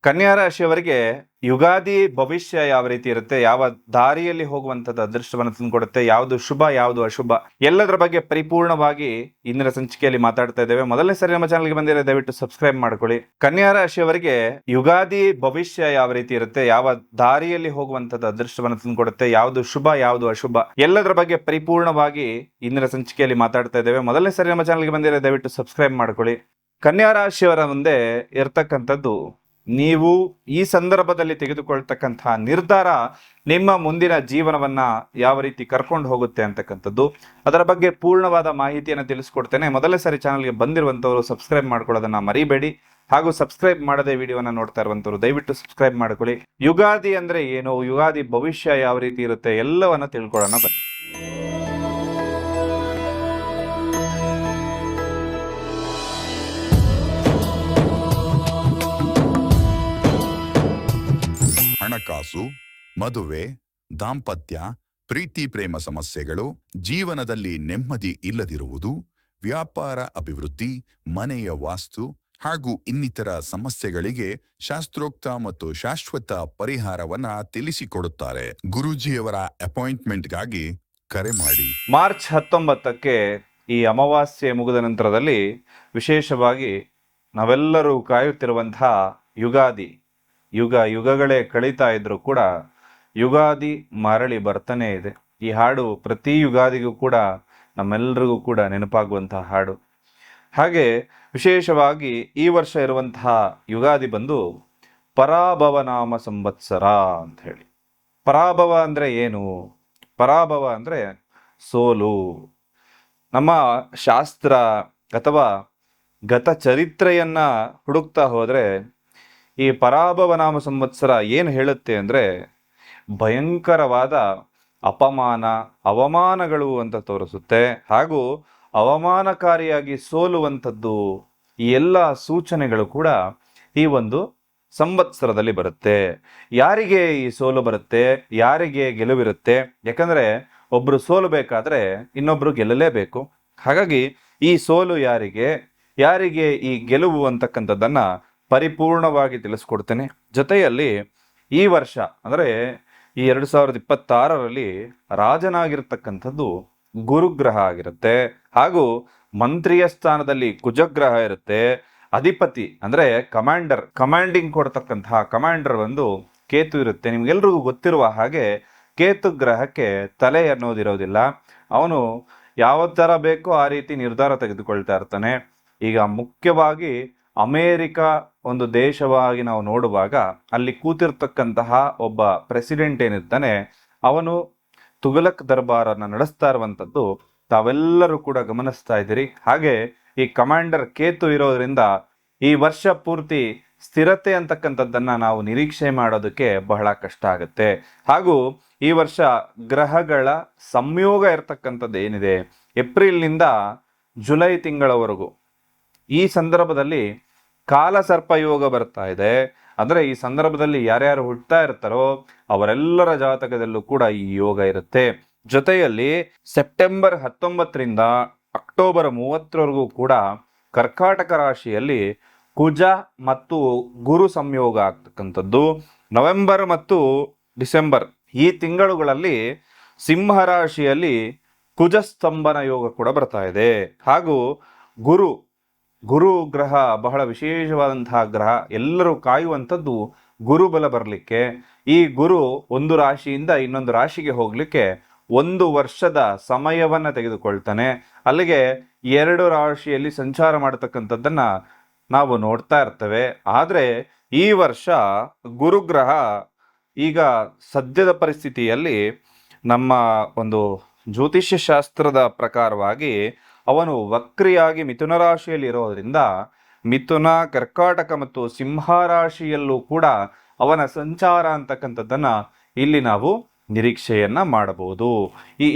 ಕನ್ಯಾ ರಾಶಿಯವರಿಗೆ ಯುಗಾದಿ ಭವಿಷ್ಯ ಯಾವ ರೀತಿ ಇರುತ್ತೆ, ಯಾವ ದಾರಿಯಲ್ಲಿ ಹೋಗುವಂತದ್ದು ಅದೃಷ್ಟವನ್ನು ತಂದುಕೊಡುತ್ತೆ, ಯಾವುದು ಶುಭ ಯಾವುದು ಅಶುಭ, ಎಲ್ಲದರ ಬಗ್ಗೆ ಪರಿಪೂರ್ಣವಾಗಿ ಇಂದಿನ ಸಂಚಿಕೆಯಲ್ಲಿ ಮಾತಾಡ್ತಾ ಇದ್ದೇವೆ. ಮೊದಲನೇ ಸರಿ ನಮ್ಮ ಚಾನಲ್ಗೆ ಬಂದಿರೋ ದಯವಿಟ್ಟು ಸಬ್ಸ್ಕ್ರೈಬ್ ಮಾಡ್ಕೊಳ್ಳಿ. ಕನ್ಯಾ ರಾಶಿಯವರಿಗೆ ಯುಗಾದಿ ಭವಿಷ್ಯ ಯಾವ ರೀತಿ ಇರುತ್ತೆ, ಯಾವ ದಾರಿಯಲ್ಲಿ ಹೋಗುವಂತದ್ದು ಅದೃಷ್ಟವನ್ನು ತಂದುಕೊಡುತ್ತೆ, ಯಾವುದು ಶುಭ ಯಾವುದು ಅಶುಭ, ಎಲ್ಲದರ ಬಗ್ಗೆ ಪರಿಪೂರ್ಣವಾಗಿ ಇಂದಿನ ಸಂಚಿಕೆಯಲ್ಲಿ ಮಾತಾಡ್ತಾ ಇದ್ದೇವೆ. ಮೊದಲನೇ ಸರಿ ನಮ್ಮ ಚಾನಲ್ಗೆ ಬಂದಿರೋ ದಯವಿಟ್ಟು ಸಬ್ಸ್ಕ್ರೈಬ್ ಮಾಡ್ಕೊಳ್ಳಿ. ಕನ್ಯಾ ರಾಶಿಯವರ ಮುಂದೆ ಇರ್ತಕ್ಕಂಥದ್ದು, ನೀವು ಈ ಸಂದರ್ಭದಲ್ಲಿ ತೆಗೆದುಕೊಳ್ತಕ್ಕಂತಹ ನಿರ್ಧಾರ ನಿಮ್ಮ ಮುಂದಿನ ಜೀವನವನ್ನ ಯಾವ ರೀತಿ ಕರ್ಕೊಂಡು ಹೋಗುತ್ತೆ ಅಂತಕ್ಕಂಥದ್ದು, ಅದರ ಬಗ್ಗೆ ಪೂರ್ಣವಾದ ಮಾಹಿತಿಯನ್ನು ತಿಳಿಸ್ಕೊಡ್ತೇನೆ. ಮೊದಲನೇ ಸಾರಿ ಚಾನಲ್ಗೆ ಬಂದಿರುವಂತವರು ಸಬ್ಸ್ಕ್ರೈಬ್ ಮಾಡ್ಕೊಳ್ಳೋದನ್ನ ಮರಿಬೇಡಿ. ಹಾಗೂ ಸಬ್ಸ್ಕ್ರೈಬ್ ಮಾಡದೆ ವಿಡಿಯೋನ ನೋಡ್ತಾ ಇರುವಂತವರು ದಯವಿಟ್ಟು ಸಬ್ಸ್ಕ್ರೈಬ್ ಮಾಡ್ಕೊಳ್ಳಿ. ಯುಗಾದಿ ಅಂದ್ರೆ ಏನು, ಯುಗಾದಿ ಭವಿಷ್ಯ ಯಾವ ರೀತಿ ಇರುತ್ತೆ, ಎಲ್ಲವನ್ನ ತಿಳ್ಕೊಳ್ಳೋಣ ಬನ್ನಿ. ಹಣಕಾಸು, ಮದುವೆ, ದಾಂಪತ್ಯ, ಪ್ರೀತಿ ಪ್ರೇಮ ಸಮಸ್ಯೆಗಳು, ಜೀವನದಲ್ಲಿ ನೆಮ್ಮದಿ ಇಲ್ಲದಿರುವುದು, ವ್ಯಾಪಾರ ಅಭಿವೃದ್ಧಿ, ಮನೆಯ ವಾಸ್ತು ಹಾಗೂ ಇನ್ನಿತರ ಸಮಸ್ಯೆಗಳಿಗೆ ಶಾಸ್ತ್ರೋಕ್ತ ಮತ್ತು ಶಾಶ್ವತ ಪರಿಹಾರವನ್ನ ತಿಳಿಸಿಕೊಡುತ್ತಾರೆ. ಗುರೂಜಿಯವರ ಅಪಾಯಿಂಟ್ಮೆಂಟ್ಗಾಗಿ ಕರೆ ಮಾಡಿ. ಮಾರ್ಚ್ 19ಕ್ಕೆ ಈ ಅಮಾವಾಸ್ಯೆ ಮುಗಿದ ನಂತರದಲ್ಲಿ ವಿಶೇಷವಾಗಿ ನಾವೆಲ್ಲರೂ ಕಾಯುತ್ತಿರುವಂತಹ ಯುಗಾದಿ, ಯುಗಗಳೇ ಕಳೀತಾ ಇದ್ರು ಕೂಡ ಯುಗಾದಿ ಮರಳಿ ಬರ್ತಾನೆ ಇದೆ. ಈ ಹಾಡು ಪ್ರತಿ ಯುಗಾದಿಗೂ ಕೂಡ ನಮ್ಮೆಲ್ಲರಿಗೂ ಕೂಡ ನೆನಪಾಗುವಂತಹ ಹಾಡು. ಹಾಗೆ ವಿಶೇಷವಾಗಿ ಈ ವರ್ಷ ಇರುವಂತಹ ಯುಗಾದಿ ಬಂದು ಪರಾಭವ ನಾಮ ಸಂವತ್ಸರ ಅಂತ ಹೇಳಿ. ಪರಾಭವ ಅಂದ್ರೆ ಏನು? ಪರಾಭವ ಅಂದ್ರೆ ಸೋಲು. ನಮ್ಮ ಶಾಸ್ತ್ರ ಅಥವಾ ಗತ ಚರಿತ್ರೆಯನ್ನ ಹುಡುಕ್ತಾ ಹೋದ್ರೆ ಈ ಪರಾಭವ ನಾಮ ಸಂವತ್ಸರ ಏನು ಹೇಳುತ್ತೆ ಅಂದ್ರೆ ಭಯಂಕರವಾದ ಅಪಮಾನ, ಅವಮಾನಗಳು ಅಂತ ತೋರಿಸುತ್ತೆ. ಹಾಗೂ ಅವಮಾನಕಾರಿಯಾಗಿ ಸೋಲುವಂಥದ್ದು, ಈ ಎಲ್ಲ ಸೂಚನೆಗಳು ಕೂಡ ಈ ಒಂದು ಸಂವತ್ಸರದಲ್ಲಿ ಬರುತ್ತೆ. ಯಾರಿಗೆ ಈ ಸೋಲು ಬರುತ್ತೆ, ಯಾರಿಗೆ ಗೆಲುವಿರುತ್ತೆ? ಯಾಕಂದ್ರೆ ಒಬ್ರು ಸೋಲಬೇಕಾದ್ರೆ ಇನ್ನೊಬ್ರು ಗೆಲ್ಲಲೇಬೇಕು. ಹಾಗಾಗಿ ಈ ಸೋಲು ಯಾರಿಗೆ, ಯಾರಿಗೆ ಈ ಗೆಲುವು ಅಂತಕ್ಕಂಥದ್ದನ್ನ ಪರಿಪೂರ್ಣವಾಗಿ ತಿಳಿಸ್ಕೊಡ್ತೇನೆ. ಜೊತೆಯಲ್ಲಿ ಈ ವರ್ಷ ಅಂದರೆ ಈ 2026ರಲ್ಲಿ ರಾಜನಾಗಿರ್ತಕ್ಕಂಥದ್ದು ಗುರುಗ್ರಹ ಆಗಿರುತ್ತೆ. ಹಾಗೂ ಮಂತ್ರಿಯ ಸ್ಥಾನದಲ್ಲಿ ಕುಜಗ್ರಹ ಇರುತ್ತೆ. ಅಧಿಪತಿ ಅಂದ್ರೆ ಕಮಾಂಡಿಂಗ್ ಕೊಡ್ತಕ್ಕಂತಹ ಕಮಾಂಡರ್ ಒಂದು ಕೇತು ಇರುತ್ತೆ. ನಿಮ್ಗೆಲ್ರಿಗೂ ಗೊತ್ತಿರುವ ಹಾಗೆ ಕೇತು ಗ್ರಹಕ್ಕೆ ತಲೆ ಅನ್ನೋದಿರೋದಿಲ್ಲ. ಅವನು ಯಾವ ಥರ ಬೇಕೋ ಆ ರೀತಿ ನಿರ್ಧಾರ ತೆಗೆದುಕೊಳ್ತಾ ಇರ್ತಾನೆ. ಈಗ ಮುಖ್ಯವಾಗಿ ಅಮೇರಿಕ ಒಂದು ದೇಶವಾಗಿ ನಾವು ನೋಡುವಾಗ ಅಲ್ಲಿ ಕೂತಿರ್ತಕ್ಕಂತಹ ಒಬ್ಬ ಪ್ರೆಸಿಡೆಂಟ್ ಏನಿರ್ತಾನೆ, ಅವನು ತುಘಲಕ್ ದರ್ಬಾರನ್ನ ನಡೆಸ್ತಾ ಇರುವಂಥದ್ದು ತಾವೆಲ್ಲರೂ ಕೂಡ ಗಮನಿಸ್ತಾ ಇದ್ದೀರಿ. ಹಾಗೆ ಈ ಕಮಾಂಡರ್ ಕೇತು ಇರೋದ್ರಿಂದ ಈ ವರ್ಷ ಪೂರ್ತಿ ಸ್ಥಿರತೆ ಅಂತಕ್ಕಂಥದ್ದನ್ನ ನಾವು ನಿರೀಕ್ಷೆ ಮಾಡೋದಕ್ಕೆ ಬಹಳ ಕಷ್ಟ ಆಗುತ್ತೆ. ಹಾಗೂ ಈ ವರ್ಷ ಗ್ರಹಗಳ ಸಂಯೋಗ ಇರತಕ್ಕಂಥದ್ದು ಏನಿದೆ, ಏಪ್ರಿಲ್ನಿಂದ ಜುಲೈ ತಿಂಗಳವರೆಗೂ ಈ ಸಂದರ್ಭದಲ್ಲಿ ಕಾಲಸರ್ಪ ಯೋಗ ಬರ್ತಾ ಇದೆ. ಅಂದ್ರೆ ಈ ಸಂದರ್ಭದಲ್ಲಿ ಯಾರ್ಯಾರು ಹುಟ್ಟತಾ ಇರ್ತಾರೋ ಅವರೆಲ್ಲರ ಜಾತಕದಲ್ಲೂ ಕೂಡ ಈ ಯೋಗ ಇರುತ್ತೆ. ಜೊತೆಯಲ್ಲಿ ಸೆಪ್ಟೆಂಬರ್ 19ರಿಂದ ಅಕ್ಟೋಬರ್ 30ರವರೆಗೂ ಕೂಡ ಕರ್ಕಾಟಕ ರಾಶಿಯಲ್ಲಿ ಕುಜ ಮತ್ತು ಗುರು ಸಂಯೋಗ ಆಗ್ತಕ್ಕಂಥದ್ದು. ನವೆಂಬರ್ ಮತ್ತು ಡಿಸೆಂಬರ್ ಈ ತಿಂಗಳುಗಳಲ್ಲಿ ಸಿಂಹ ರಾಶಿಯಲ್ಲಿ ಕುಜಸ್ತಂಭನ ಯೋಗ ಕೂಡ ಬರ್ತಾ ಇದೆ. ಹಾಗೂ ಗುರು ಗ್ರಹ ಬಹಳ ವಿಶೇಷವಾದಂತಹ ಗ್ರಹ. ಎಲ್ಲರೂ ಕಾಯುವಂಥದ್ದು ಗುರುಬಲ ಬರಲಿಕ್ಕೆ. ಈ ಗುರು ಒಂದು ರಾಶಿಯಿಂದ ಇನ್ನೊಂದು ರಾಶಿಗೆ ಹೋಗ್ಲಿಕ್ಕೆ 1 ವರ್ಷದ ಸಮಯವನ್ನ ತೆಗೆದುಕೊಳ್ತಾನೆ. ಅಲ್ಲಿಗೆ 2 ರಾಶಿಯಲ್ಲಿ ಸಂಚಾರ ಮಾಡತಕ್ಕಂಥದ್ದನ್ನ ನಾವು ನೋಡ್ತಾ ಇರ್ತೇವೆ. ಆದ್ರೆ ಈ ವರ್ಷ ಗುರುಗ್ರಹ ಈಗ ಸದ್ಯದ ಪರಿಸ್ಥಿತಿಯಲ್ಲಿ ನಮ್ಮ ಒಂದು ಜ್ಯೋತಿಷ್ಯ ಶಾಸ್ತ್ರದ ಪ್ರಕಾರವಾಗಿ ಅವನು ವಕ್ರಿಯಾಗಿ ಮಿಥುನ ರಾಶಿಯಲ್ಲಿ ಇರೋದ್ರಿಂದ ಮಿಥುನ, ಕರ್ಕಾಟಕ ಮತ್ತು ಸಿಂಹ ರಾಶಿಯಲ್ಲೂ ಕೂಡ ಅವನ ಸಂಚಾರ ಅಂತಕ್ಕಂಥದ್ದನ್ನ ಇಲ್ಲಿ ನಾವು ನಿರೀಕ್ಷೆಯನ್ನ ಮಾಡಬಹುದು.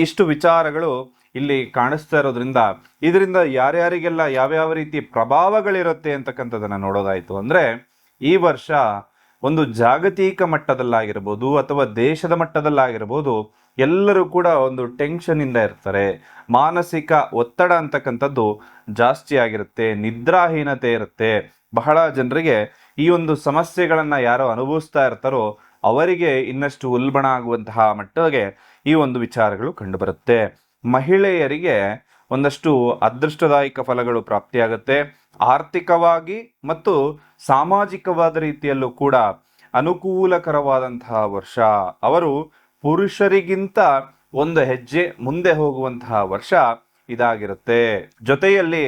ಇಷ್ಟು ವಿಚಾರಗಳು ಇಲ್ಲಿ ಕಾಣಿಸ್ತಾ ಇರೋದ್ರಿಂದ ಇದರಿಂದ ಯಾರ್ಯಾರಿಗೆಲ್ಲ ಯಾವ್ಯಾವ ರೀತಿ ಪ್ರಭಾವಗಳಿರುತ್ತೆ ಅಂತಕ್ಕಂಥದ್ದನ್ನ ನೋಡೋದಾಯ್ತು ಅಂದ್ರೆ, ಈ ವರ್ಷ ಒಂದು ಜಾಗತಿಕ ಮಟ್ಟದಲ್ಲಾಗಿರ್ಬೋದು ಅಥವಾ ದೇಶದ ಮಟ್ಟದಲ್ಲಾಗಿರ್ಬೋದು ಎಲ್ಲರೂ ಕೂಡ ಒಂದು ಟೆನ್ಷನ್ ಇಂದ ಇರ್ತಾರೆ. ಮಾನಸಿಕ ಒತ್ತಡ ಅಂತಕ್ಕಂಥದ್ದು ಜಾಸ್ತಿ ಆಗಿರುತ್ತೆ, ನಿದ್ರಾಹೀನತೆ ಇರುತ್ತೆ. ಬಹಳ ಜನರಿಗೆ ಈ ಒಂದು ಸಮಸ್ಯೆಗಳನ್ನ ಯಾರೋ ಅನುಭವಿಸ್ತಾ ಇರ್ತಾರೋ ಅವರಿಗೆ ಇನ್ನಷ್ಟು ಉಲ್ಬಣ ಆಗುವಂತಹ ಮಟ್ಟಿಗೆ ಈ ಒಂದು ವಿಚಾರಗಳು ಕಂಡುಬರುತ್ತೆ. ಮಹಿಳೆಯರಿಗೆ ಒಂದಷ್ಟು ಅದೃಷ್ಟದಾಯಕ ಫಲಗಳು ಪ್ರಾಪ್ತಿಯಾಗುತ್ತೆ. ಆರ್ಥಿಕವಾಗಿ ಮತ್ತು ಸಾಮಾಜಿಕವಾದ ರೀತಿಯಲ್ಲೂ ಕೂಡ ಅನುಕೂಲಕರವಾದಂತಹ ವರ್ಷ. ಅವರು ಪುರುಷರಿಗಿಂತ ಒಂದು ಹೆಜ್ಜೆ ಮುಂದೆ ಹೋಗುವಂತಹ ವರ್ಷ ಇದಾಗಿರುತ್ತೆ. ಜೊತೆಯಲ್ಲಿ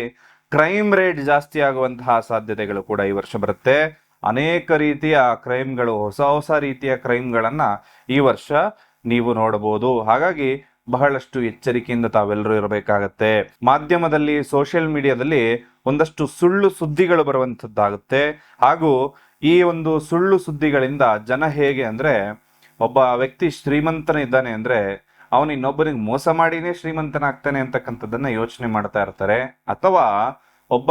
ಕ್ರೈಮ್ ರೇಟ್ ಜಾಸ್ತಿ ಆಗುವಂತಹ ಸಾಧ್ಯತೆಗಳು ಕೂಡ ಈ ವರ್ಷ ಬರುತ್ತೆ. ಅನೇಕ ರೀತಿಯ ಕ್ರೈಮ್ಗಳು, ಹೊಸ ಹೊಸ ರೀತಿಯ ಕ್ರೈಮ್ಗಳನ್ನ ಈ ವರ್ಷ ನೀವು ನೋಡಬಹುದು. ಹಾಗಾಗಿ ಬಹಳಷ್ಟು ಎಚ್ಚರಿಕೆಯಿಂದ ತಾವೆಲ್ಲರೂ ಇರಬೇಕಾಗತ್ತೆ. ಮಾಧ್ಯಮದಲ್ಲಿ, ಸೋಷಿಯಲ್ ಮೀಡಿಯಾದಲ್ಲಿ ಒಂದಷ್ಟು ಸುಳ್ಳು ಸುದ್ದಿಗಳು ಬರುವಂತದ್ದಾಗುತ್ತೆ. ಹಾಗೂ ಈ ಒಂದು ಸುಳ್ಳು ಸುದ್ದಿಗಳಿಂದ ಜನ ಹೇಗೆ ಅಂದ್ರೆ, ಒಬ್ಬ ವ್ಯಕ್ತಿ ಶ್ರೀಮಂತನಿದ್ದಾನೆ ಅಂದ್ರೆ ಅವನು ಇನ್ನೊಬ್ಬನಿಗೆ ಮೋಸ ಮಾಡಿನೇ ಶ್ರೀಮಂತನಾಗ್ತಾನೆ ಅಂತಕ್ಕಂಥದ್ದನ್ನ ಯೋಚನೆ ಮಾಡ್ತಾ ಇರ್ತಾರೆ. ಅಥವಾ ಒಬ್ಬ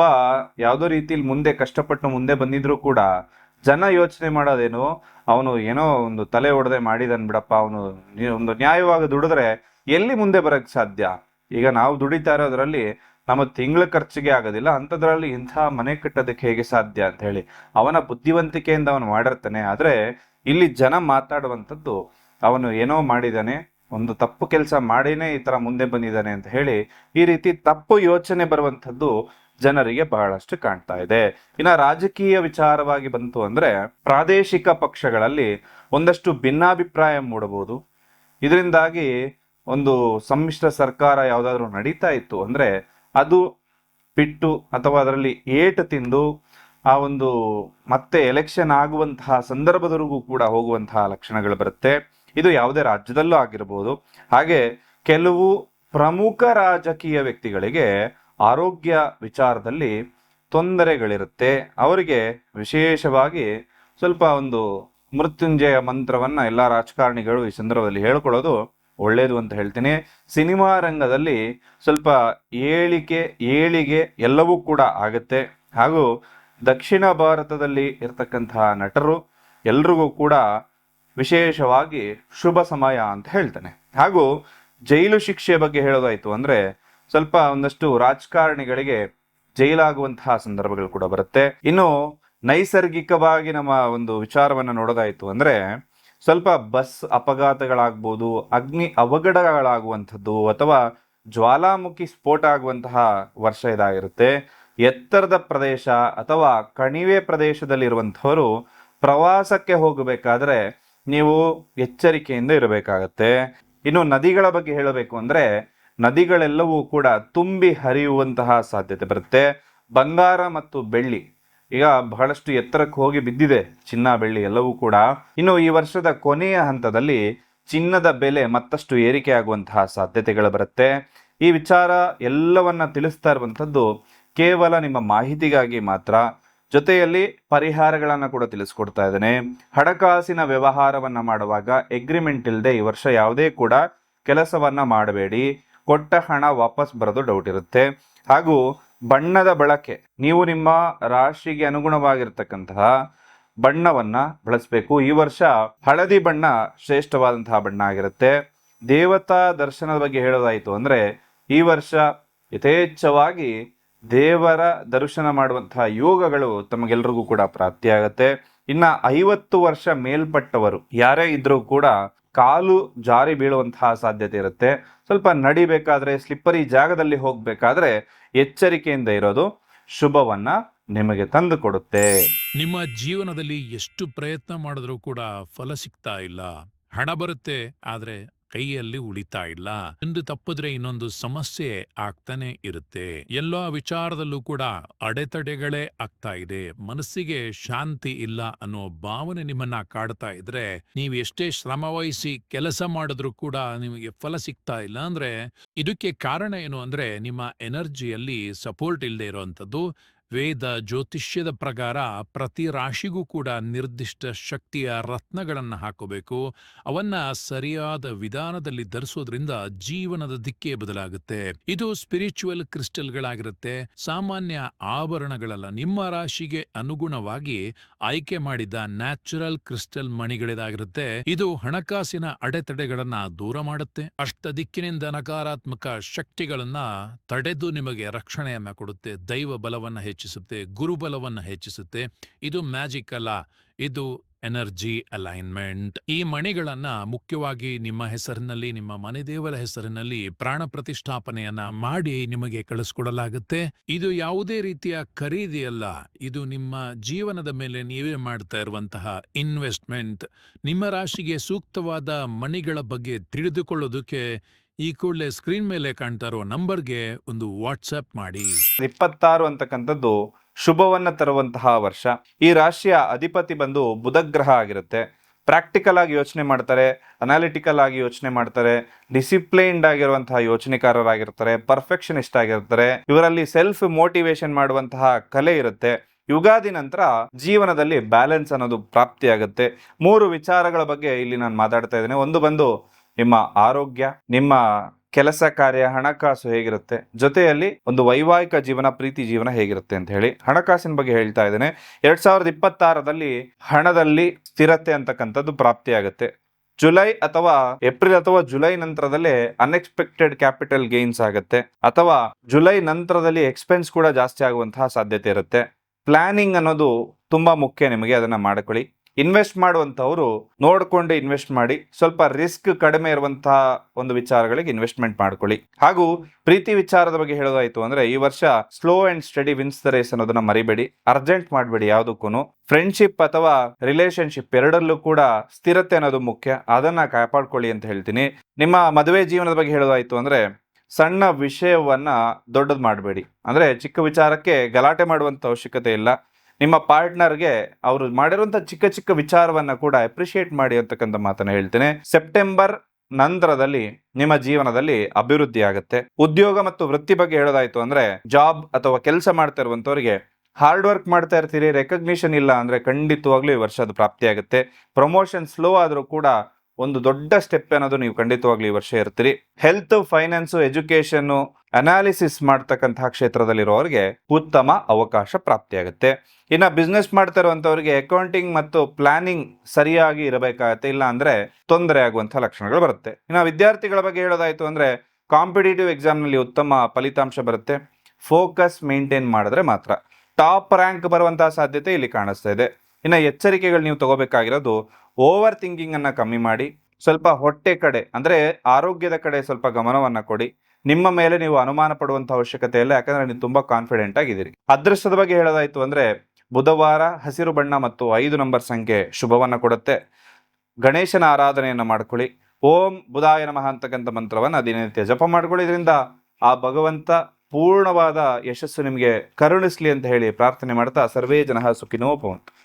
ಯಾವುದೋ ರೀತಿಯಲ್ಲಿ ಮುಂದೆ ಕಷ್ಟಪಟ್ಟು ಮುಂದೆ ಬಂದಿದ್ರು ಕೂಡ ಜನ ಯೋಚನೆ ಮಾಡೋದೇನು, ಅವನು ಏನೋ ಒಂದು ತಲೆ ಒಡೆದೆ ಮಾಡಿದನ್ ಬಿಡಪ್ಪ, ಅವನು ಒಂದು ನ್ಯಾಯವಾಗಿ ದುಡಿದ್ರೆ ಎಲ್ಲಿ ಮುಂದೆ ಬರಕ್ ಸಾಧ್ಯ. ಈಗ ನಾವು ದುಡಿತಾ ಇರೋದ್ರಲ್ಲಿ ನಮ್ಮ ತಿಂಗಳ ಖರ್ಚಿಗೆ ಆಗೋದಿಲ್ಲ, ಅಂಥದ್ರಲ್ಲಿ ಇಂಥ ಮನೆ ಕಟ್ಟೋದಕ್ಕೆ ಹೇಗೆ ಸಾಧ್ಯ ಅಂತ ಹೇಳಿ ಅವನ ಬುದ್ಧಿವಂತಿಕೆಯಿಂದ ಅವನು ಮಾಡಿರ್ತಾನೆ. ಆದ್ರೆ ಇಲ್ಲಿ ಜನ ಮಾತಾಡುವಂಥದ್ದು ಅವನು ಏನೋ ಮಾಡಿದಾನೆ, ಒಂದು ತಪ್ಪು ಕೆಲಸ ಮಾಡಿನೇ ಈ ತರ ಮುಂದೆ ಬಂದಿದ್ದಾನೆ ಅಂತ ಹೇಳಿ ಈ ರೀತಿ ತಪ್ಪು ಯೋಚನೆ ಬರುವಂಥದ್ದು ಜನರಿಗೆ ಬಹಳಷ್ಟು ಕಾಣ್ತಾ ಇದೆ. ಇನ್ನು ರಾಜಕೀಯ ವಿಚಾರವಾಗಿ ಬಂತು ಅಂದ್ರೆ ಪ್ರಾದೇಶಿಕ ಪಕ್ಷಗಳಲ್ಲಿ ಒಂದಷ್ಟು ಭಿನ್ನಾಭಿಪ್ರಾಯ ಮೂಡಬಹುದು. ಇದರಿಂದಾಗಿ ಒಂದು ಸಮ್ಮಿಶ್ರ ಸರ್ಕಾರ ಯಾವ್ದಾದ್ರು ನಡೀತಾ ಇತ್ತು ಅಂದ್ರೆ ಅದು ಬಿಟ್ಟು ಅಥವಾ ಅದರಲ್ಲಿ ಏಟು ತಿಂದು ಆ ಒಂದು ಮತ್ತೆ ಎಲೆಕ್ಷನ್ ಆಗುವಂತಹ ಸಂದರ್ಭದವರೆಗೂ ಕೂಡ ಹೋಗುವಂತಹ ಲಕ್ಷಣಗಳು ಬರುತ್ತೆ. ಇದು ಯಾವುದೇ ರಾಜ್ಯದಲ್ಲೂ ಆಗಿರಬಹುದು. ಹಾಗೆ ಕೆಲವು ಪ್ರಮುಖ ರಾಜಕೀಯ ವ್ಯಕ್ತಿಗಳಿಗೆ ಆರೋಗ್ಯ ವಿಚಾರದಲ್ಲಿ ತೊಂದರೆಗಳಿರುತ್ತೆ. ಅವರಿಗೆ ವಿಶೇಷವಾಗಿ ಸ್ವಲ್ಪ ಒಂದು ಮೃತ್ಯುಂಜಯ ಮಂತ್ರವನ್ನ ಎಲ್ಲ ರಾಜಕಾರಣಿಗಳು ಈ ಸಂದರ್ಭದಲ್ಲಿ ಹೇಳ್ಕೊಳ್ಳೋದು ಒಳ್ಳೇದು ಅಂತ ಹೇಳ್ತೀನಿ. ಸಿನಿಮಾ ರಂಗದಲ್ಲಿ ಸ್ವಲ್ಪ ಏಳಿಗೆ ಎಲ್ಲವೂ ಕೂಡ ಆಗುತ್ತೆ. ಹಾಗೂ ದಕ್ಷಿಣ ಭಾರತದಲ್ಲಿ ಇರ್ತಕ್ಕಂತಹ ನಟರು ಎಲ್ರಿಗೂ ಕೂಡ ವಿಶೇಷವಾಗಿ ಶುಭ ಸಮಯ ಅಂತ ಹೇಳ್ತಾನೆ. ಹಾಗೂ ಜೈಲು ಶಿಕ್ಷೆ ಬಗ್ಗೆ ಹೇಳೋದಾಯ್ತು ಅಂದ್ರೆ ಸ್ವಲ್ಪ ಒಂದಷ್ಟು ರಾಜಕಾರಣಿಗಳಿಗೆ ಜೈಲಾಗುವಂತಹ ಸಂದರ್ಭಗಳು ಕೂಡ ಬರುತ್ತೆ. ಇನ್ನು ನೈಸರ್ಗಿಕವಾಗಿ ನಮ್ಮ ಒಂದು ವಿಚಾರವನ್ನ ನೋಡೋದಾಯ್ತು ಅಂದ್ರೆ ಸ್ವಲ್ಪ ಬಸ್ ಅಪಘಾತಗಳಾಗ್ಬೋದು, ಅಗ್ನಿ ಅವಘಡಗಳಾಗುವಂಥದ್ದು ಅಥವಾ ಜ್ವಾಲಾಮುಖಿ ಸ್ಫೋಟ ಆಗುವಂತಹ ವರ್ಷ ಇದಾಗಿರುತ್ತೆ. ಎತ್ತರದ ಪ್ರದೇಶ ಅಥವಾ ಕಣಿವೆ ಪ್ರದೇಶದಲ್ಲಿರುವಂಥವರು ಪ್ರವಾಸಕ್ಕೆ ಹೋಗಬೇಕಾದ್ರೆ ನೀವು ಎಚ್ಚರಿಕೆಯಿಂದ ಇರಬೇಕಾಗತ್ತೆ. ಇನ್ನು ನದಿಗಳ ಬಗ್ಗೆ ಹೇಳಬೇಕು ಅಂದ್ರೆ ನದಿಗಳೆಲ್ಲವೂ ಕೂಡ ತುಂಬಿ ಹರಿಯುವಂತಹ ಸಾಧ್ಯತೆ ಬರುತ್ತೆ. ಬಂಗಾರ ಮತ್ತು ಬೆಳ್ಳಿ ಈಗ ಬಹಳಷ್ಟು ಎತ್ತರಕ್ಕೆ ಹೋಗಿ ಬಿದ್ದಿದೆ, ಚಿನ್ನ ಬೆಳ್ಳಿ ಎಲ್ಲವೂ ಕೂಡ. ಇನ್ನು ಈ ವರ್ಷದ ಕೊನೆಯ ಹಂತದಲ್ಲಿ ಚಿನ್ನದ ಬೆಲೆ ಮತ್ತಷ್ಟು ಏರಿಕೆ ಆಗುವಂತಹ ಸಾಧ್ಯತೆಗಳು ಬರುತ್ತೆ. ಈ ವಿಚಾರ ಎಲ್ಲವನ್ನ ತಿಳಿಸ್ತಾ ಇರುವಂಥದ್ದು ಕೇವಲ ನಿಮ್ಮ ಮಾಹಿತಿಗಾಗಿ ಮಾತ್ರ. ಜೊತೆಯಲ್ಲಿ ಪರಿಹಾರಗಳನ್ನ ಕೂಡ ತಿಳಿಸ್ಕೊಡ್ತಾ ಇದ್ದೇನೆ. ಹಣಕಾಸಿನ ವ್ಯವಹಾರವನ್ನ ಮಾಡುವಾಗ ಎಗ್ರಿಮೆಂಟ್ ಇಲ್ಲದೆ ಈ ವರ್ಷ ಯಾವುದೇ ಕೂಡ ಕೆಲಸವನ್ನ ಮಾಡಬೇಡಿ. ಕೊಟ್ಟ ಹಣ ವಾಪಸ್ ಬರೋದು ಡೌಟ್ ಇರುತ್ತೆ. ಹಾಗೂ ಬಣ್ಣದ ಬಳಕೆ, ನೀವು ನಿಮ್ಮ ರಾಶಿಗೆ ಅನುಗುಣವಾಗಿರ್ತಕ್ಕಂತಹ ಬಣ್ಣವನ್ನ ಬಳಸಬೇಕು. ಈ ವರ್ಷ ಹಳದಿ ಬಣ್ಣ ಶ್ರೇಷ್ಠವಾದಂತಹ ಬಣ್ಣ ಆಗಿರುತ್ತೆ. ದೇವತಾ ದರ್ಶನದ ಬಗ್ಗೆ ಹೇಳೋದಾಯ್ತು ಅಂದ್ರೆ ಈ ವರ್ಷ ಯಥೇಚ್ಛವಾಗಿ ದೇವರ ದರ್ಶನ ಮಾಡುವಂತಹ ಯೋಗಗಳು ತಮಗೆಲ್ರಿಗೂ ಕೂಡ ಪ್ರಾಪ್ತಿಯಾಗತ್ತೆ. ಇನ್ನ 50 ವರ್ಷ ಮೇಲ್ಪಟ್ಟವರು ಯಾರೇ ಇದ್ರೂ ಕೂಡ ಕಾಲು ಜಾರಿ ಬೀಳುವಂತಹ ಸಾಧ್ಯತೆ ಇರುತ್ತೆ. ಸ್ವಲ್ಪ ನಡಿಬೇಕಾದ್ರೆ, ಸ್ಲಿಪ್ಪರಿ ಜಾಗದಲ್ಲಿ ಹೋಗ್ಬೇಕಾದ್ರೆ ಎಚ್ಚರಿಕೆಯಿಂದ ಇರೋದು ಶುಭವನ್ನ ನಿಮಗೆ ತಂದು ಕೊಡುತ್ತೆ. ನಿಮ್ಮ ಜೀವನದಲ್ಲಿ ಎಷ್ಟು ಪ್ರಯತ್ನ ಮಾಡಿದ್ರೂ ಕೂಡ ಫಲ ಸಿಗ್ತಾ ಇಲ್ಲ. ಹಣ ಬರುತ್ತೆ, ಆದ್ರೆ ಕೈಯಲ್ಲಿ ಉಳಿತಾ ಇಲ್ಲ. ಒಂದು ತಪ್ಪಿದ್ರೆ ಇನ್ನೊಂದು ಸಮಸ್ಯೆ ಆಗ್ತಾನೆ ಇರುತ್ತೆ. ಎಲ್ಲೋ ವಿಚಾರದಲ್ಲೂ ಕೂಡ ಅಡೆತಡೆಗಳೇ ಆಗ್ತಾ ಇದೆ. ಮನಸ್ಸಿಗೆ ಶಾಂತಿ ಇಲ್ಲ ಅನ್ನೋ ಭಾವನೆ ನಿಮ್ಮನ್ನ ಕಾಡ್ತಾ ಇದ್ರೆ, ನೀವು ಎಷ್ಟೇ ಶ್ರಮ ವಹಿಸಿ ಕೆಲಸ ಮಾಡಿದ್ರೂ ಕೂಡ ನಿಮಗೆ ಫಲ ಸಿಗ್ತಾ ಇಲ್ಲ ಅಂದ್ರೆ ಇದಕ್ಕೆ ಕಾರಣ ಏನು ಅಂದ್ರೆ ನಿಮ್ಮ ಎನರ್ಜಿಯಲ್ಲಿ ಸಪೋರ್ಟ್ ಇಲ್ಲದೆ ಇರುವಂತದ್ದು. ವೇದ ಜ್ಯೋತಿಷ್ಯದ ಪ್ರಕಾರ ಪ್ರತಿ ರಾಶಿಗೂ ಕೂಡ ನಿರ್ದಿಷ್ಟ ಶಕ್ತಿಯ ರತ್ನಗಳನ್ನು ಹಾಕೋಬೇಕು. ಅವನ್ನ ಸರಿಯಾದ ವಿಧಾನದಲ್ಲಿ ಧರಿಸೋದ್ರಿಂದ ಜೀವನದ ದಿಕ್ಕೇ ಬದಲಾಗುತ್ತೆ. ಇದು ಸ್ಪಿರಿಚುವಲ್ ಕ್ರಿಸ್ಟಲ್ಗಳಾಗಿರುತ್ತೆ, ಸಾಮಾನ್ಯ ಆಭರಣಗಳಲ್ಲ. ನಿಮ್ಮ ರಾಶಿಗೆ ಅನುಗುಣವಾಗಿ ಆಯ್ಕೆ ಮಾಡಿದ ನ್ಯಾಚುರಲ್ ಕ್ರಿಸ್ಟಲ್ ಮಣಿಗಳಿದಾಗಿರುತ್ತೆ. ಇದು ಹಣಕಾಸಿನ ಅಡೆತಡೆಗಳನ್ನ ದೂರ ಮಾಡುತ್ತೆ. ಅಷ್ಟ ದಿಕ್ಕಿನಿಂದ ನಕಾರಾತ್ಮಕ ಶಕ್ತಿಗಳನ್ನ ತಡೆದು ನಿಮಗೆ ರಕ್ಷಣೆಯನ್ನ ಕೊಡುತ್ತೆ. ದೈವ ಬಲವನ್ನ ಹೆಚ್ಚಿಸುತ್ತೆ. ಹೆಚ್ಚಿಸುತ್ತೆ, ಗುರುಬಲವನ್ನು ಹೆಚ್ಚಿಸುತ್ತೆ. ಇದು ಮ್ಯಾಜಿಕ್ ಅಲ್ಲ, ಇದು ಎನರ್ಜಿ ಅಲೈನ್ಮೆಂಟ್. ಈ ಮಣಿಗಳನ್ನ ಮುಖ್ಯವಾಗಿ ನಿಮ್ಮ ಹೆಸರಿನಲ್ಲಿ, ನಿಮ್ಮ ಮನೆ ದೇವರ ಹೆಸರಿನಲ್ಲಿ ಪ್ರಾಣ ಪ್ರತಿಷ್ಠಾಪನೆಯನ್ನ ಮಾಡಿ ನಿಮಗೆ ಕಳಿಸ್ಕೊಡಲಾಗುತ್ತೆ. ಇದು ಯಾವುದೇ ರೀತಿಯ ಖರೀದಿ ಅಲ್ಲ, ಇದು ನಿಮ್ಮ ಜೀವನದ ಮೇಲೆ ನೀವೇ ಮಾಡ್ತಾ ಇರುವಂತಹ ಇನ್ವೆಸ್ಟ್ಮೆಂಟ್. ನಿಮ್ಮ ರಾಶಿಗೆ ಸೂಕ್ತವಾದ ಮಣಿಗಳ ಬಗ್ಗೆ ತಿಳಿದುಕೊಳ್ಳೋದಕ್ಕೆ ಈ ಕೂಡಲೇ ಸ್ಕ್ರೀನ್ ಮೇಲೆ ಕಾಣ್ತಾ ಇರೋ ನಂಬರ್ಗೆ ಒಂದು ವಾಟ್ಸ್ಆಪ್ ಮಾಡಿ. 26 ಅಂತಕ್ಕಂಥದ್ದು ಶುಭವನ್ನ ತರುವಂತಹ ವರ್ಷ. ಈ ರಾಶಿಯ ಅಧಿಪತಿ ಬಂದು ಬುಧಗ್ರಹ ಆಗಿರುತ್ತೆ. ಪ್ರಾಕ್ಟಿಕಲ್ ಆಗಿ ಯೋಚನೆ ಮಾಡ್ತಾರೆ, ಅನಾಲಿಟಿಕಲ್ ಆಗಿ ಯೋಚನೆ ಮಾಡ್ತಾರೆ, ಡಿಸಿಪ್ಲೈನ್ಡ್ ಆಗಿರುವಂತಹ ಯೋಚನೆಕಾರರಾಗಿರ್ತಾರೆ, ಪರ್ಫೆಕ್ಷನಿಸ್ಟ್ ಆಗಿರ್ತಾರೆ. ಇವರಲ್ಲಿ ಸೆಲ್ಫ್ ಮೋಟಿವೇಶನ್ ಮಾಡುವಂತಹ ಕಲೆ ಇರುತ್ತೆ. ಯುಗಾದಿ ನಂತರ ಜೀವನದಲ್ಲಿ ಬ್ಯಾಲೆನ್ಸ್ ಅನ್ನೋದು ಪ್ರಾಪ್ತಿಯಾಗುತ್ತೆ. 3 ವಿಚಾರಗಳ ಬಗ್ಗೆ ಇಲ್ಲಿ ನಾನು ಮಾತಾಡ್ತಾ ಇದ್ದೇನೆ. ಒಂದು ಬಂದು ನಿಮ್ಮ ಆರೋಗ್ಯ, ನಿಮ್ಮ ಕೆಲಸ ಕಾರ್ಯ, ಹಣಕಾಸು ಹೇಗಿರುತ್ತೆ, ಜೊತೆಯಲ್ಲಿ ಒಂದು ವೈವಾಹಿಕ ಜೀವನ, ಪ್ರೀತಿ ಜೀವನ ಹೇಗಿರುತ್ತೆ ಅಂತ ಹೇಳಿ ಹಣಕಾಸಿನ ಬಗ್ಗೆ ಹೇಳ್ತಾ ಇದ್ದೇನೆ. 2026ರಲ್ಲಿ ಹಣದಲ್ಲಿ ಸ್ಥಿರತೆ ಅಂತಕ್ಕಂಥದ್ದು ಪ್ರಾಪ್ತಿಯಾಗುತ್ತೆ. ಜುಲೈ ಅಥವಾ ಏಪ್ರಿಲ್ ಅಥವಾ ಜುಲೈ ನಂತರದಲ್ಲೇ ಅನ್ಎಕ್ಸ್ಪೆಕ್ಟೆಡ್ ಕ್ಯಾಪಿಟಲ್ ಗೇನ್ಸ್ ಆಗುತ್ತೆ, ಅಥವಾ ಜುಲೈ ನಂತರದಲ್ಲಿ ಎಕ್ಸ್ಪೆನ್ಸ್ ಕೂಡ ಜಾಸ್ತಿ ಆಗುವಂತಹ ಸಾಧ್ಯತೆ ಇರುತ್ತೆ. ಪ್ಲಾನಿಂಗ್ ಅನ್ನೋದು ತುಂಬಾ ಮುಖ್ಯ ನಿಮಗೆ, ಅದನ್ನ ಮಾಡ್ಕೊಳ್ಳಿ. ಇನ್ವೆಸ್ಟ್ ಮಾಡುವಂತವರು ನೋಡ್ಕೊಂಡು ಇನ್ವೆಸ್ಟ್ ಮಾಡಿ. ಸ್ವಲ್ಪ ರಿಸ್ಕ್ ಕಡಿಮೆ ಇರುವಂತಹ ಒಂದು ವಿಚಾರಗಳಿಗೆ ಇನ್ವೆಸ್ಟ್ಮೆಂಟ್ ಮಾಡ್ಕೊಳ್ಳಿ. ಹಾಗೂ ಪ್ರೀತಿ ವಿಚಾರದ ಬಗ್ಗೆ ಹೇಳೋದಾಯ್ತು ಅಂದ್ರೆ ಈ ವರ್ಷ slow and steady wins the race ಅನ್ನೋದನ್ನ ಮರಿಬೇಡಿ. ಅರ್ಜೆಂಟ್ ಮಾಡಬೇಡಿ ಯಾವುದಕ್ಕೂ. ಫ್ರೆಂಡ್ಶಿಪ್ ಅಥವಾ ರಿಲೇಶನ್ಶಿಪ್ ಎರಡರಲ್ಲೂ ಕೂಡ ಸ್ಥಿರತೆ ಅನ್ನೋದು ಮುಖ್ಯ, ಅದನ್ನ ಕಾಪಾಡ್ಕೊಳ್ಳಿ ಅಂತ ಹೇಳ್ತೀನಿ. ನಿಮ್ಮ ಮದುವೆ ಜೀವನದ ಬಗ್ಗೆ ಹೇಳೋದಾಯ್ತು ಅಂದ್ರೆ ಸಣ್ಣ ವಿಷಯವನ್ನ ದೊಡ್ಡದು ಮಾಡಬೇಡಿ. ಅಂದ್ರೆ ಚಿಕ್ಕ ವಿಚಾರಕ್ಕೆ ಗಲಾಟೆ ಮಾಡುವಂತ ಅವಶ್ಯಕತೆ ಇಲ್ಲ. ನಿಮ್ಮ ಪಾರ್ಟ್ನರ್ಗೆ ಅವರು ಮಾಡಿರುವಂತ ಚಿಕ್ಕ ಚಿಕ್ಕ ವಿಚಾರವನ್ನ ಕೂಡ ಅಪ್ರಿಶಿಯೇಟ್ ಮಾಡಿ ಅಂತಕ್ಕಂಥ ಮಾತನ್ನ ಹೇಳ್ತೇನೆ. ಸೆಪ್ಟೆಂಬರ್ ನಂತರದಲ್ಲಿ ನಿಮ್ಮ ಜೀವನದಲ್ಲಿ ಅಭಿವೃದ್ಧಿ ಆಗುತ್ತೆ. ಉದ್ಯೋಗ ಮತ್ತು ವೃತ್ತಿ ಬಗ್ಗೆ ಹೇಳೋದಾಯ್ತು ಅಂದ್ರೆ ಜಾಬ್ ಅಥವಾ ಕೆಲಸ ಮಾಡ್ತಾ ಇರುವಂತವರಿಗೆ ಹಾರ್ಡ್ ವರ್ಕ್ ಮಾಡ್ತಾ ಇರ್ತೀರಿ, ರೆಕಗ್ನಿಷನ್ ಇಲ್ಲ ಅಂದ್ರೆ ಖಂಡಿತವಾಗ್ಲೂ ಈ ವರ್ಷ ಅದು ಪ್ರಾಪ್ತಿಯಾಗುತ್ತೆ. ಪ್ರಮೋಷನ್ ಸ್ಲೋ ಆದ್ರೂ ಕೂಡ ಒಂದು ದೊಡ್ಡ ಸ್ಟೆಪ್ ಅನ್ನೋದು ನೀವು ಖಂಡಿತವಾಗ್ಲೂ ಈ ವರ್ಷ ಇರ್ತೀರಿ. ಹೆಲ್ತ್, ಫೈನಾನ್ಸು, ಎಜುಕೇಶನ್, ಅನಾಲಿಸಿಸ್ ಮಾಡ್ತಕ್ಕಂತಹ ಕ್ಷೇತ್ರದಲ್ಲಿರೋರಿಗೆ ಉತ್ತಮ ಅವಕಾಶ ಪ್ರಾಪ್ತಿಯಾಗುತ್ತೆ. ಇನ್ನು ಬಿಸ್ನೆಸ್ ಮಾಡ್ತಾ ಇರುವಂತವರಿಗೆ ಅಕೌಂಟಿಂಗ್ ಮತ್ತು ಪ್ಲಾನಿಂಗ್ ಸರಿಯಾಗಿ ಇರಬೇಕಾಗತ್ತೆ, ಇಲ್ಲ ಅಂದ್ರೆ ತೊಂದರೆ ಆಗುವಂತಹ ಲಕ್ಷಣಗಳು ಬರುತ್ತೆ. ಇನ್ನು ವಿದ್ಯಾರ್ಥಿಗಳ ಬಗ್ಗೆ ಹೇಳೋದಾಯ್ತು ಅಂದ್ರೆ ಕಾಂಪಿಟೇಟಿವ್ ಎಕ್ಸಾಮ್ ನಲ್ಲಿ ಉತ್ತಮ ಫಲಿತಾಂಶ ಬರುತ್ತೆ. ಫೋಕಸ್ ಮೇಂಟೈನ್ ಮಾಡಿದ್ರೆ ಮಾತ್ರ ಟಾಪ್ ರ್ಯಾಂಕ್ ಬರುವಂತಹ ಸಾಧ್ಯತೆ ಇಲ್ಲಿ ಕಾಣಿಸ್ತಾ ಇದೆ. ಇನ್ನು ಎಚ್ಚರಿಕೆಗಳು ನೀವು ತಗೋಬೇಕಾಗಿರೋದು, ಓವರ್ ಥಿಂಕಿಂಗ್ ಅನ್ನ ಕಮ್ಮಿ ಮಾಡಿ. ಸ್ವಲ್ಪ ಹೊಟ್ಟೆ ಕಡೆ ಅಂದ್ರೆ ಆರೋಗ್ಯದ ಕಡೆ ಸ್ವಲ್ಪ ಗಮನವನ್ನ ಕೊಡಿ. ನಿಮ್ಮ ಮೇಲೆ ನೀವು ಅನುಮಾನ ಪಡುವಂತ ಅವಶ್ಯಕತೆ ಇಲ್ಲ, ಯಾಕಂದ್ರೆ ನೀವು ತುಂಬಾ ಕಾನ್ಫಿಡೆಂಟ್ ಆಗಿದ್ದೀರಿ. ಅದೃಷ್ಟದ ಬಗ್ಗೆ ಹೇಳೋದಾಯ್ತು ಅಂದ್ರೆ ಬುಧವಾರ ಹಸಿರು ಬಣ್ಣ ಮತ್ತು 5 ನಂಬರ್ ಸಂಖ್ಯೆ ಶುಭವನ್ನ ಕೊಡುತ್ತೆ. ಗಣೇಶನ ಆರಾಧನೆಯನ್ನ ಮಾಡ್ಕೊಳ್ಳಿ. ಓಂ ಬುಧಾಯ ನಮಃ ಅಂತಕ್ಕಂಥ ಮಂತ್ರವನ್ನ ದಿನನಿತ್ಯ ಜಪ ಮಾಡ್ಕೊಳ್ಳಿ. ಇದರಿಂದ ಆ ಭಗವಂತ ಪೂರ್ಣವಾದ ಯಶಸ್ಸು ನಿಮಗೆ ಕರುಣಿಸ್ಲಿ ಅಂತ ಹೇಳಿ ಪ್ರಾರ್ಥನೆ ಮಾಡ್ತಾ ಸರ್ವೇ ಜನಃ ಸುಖಿನೋ ಭವಂತು.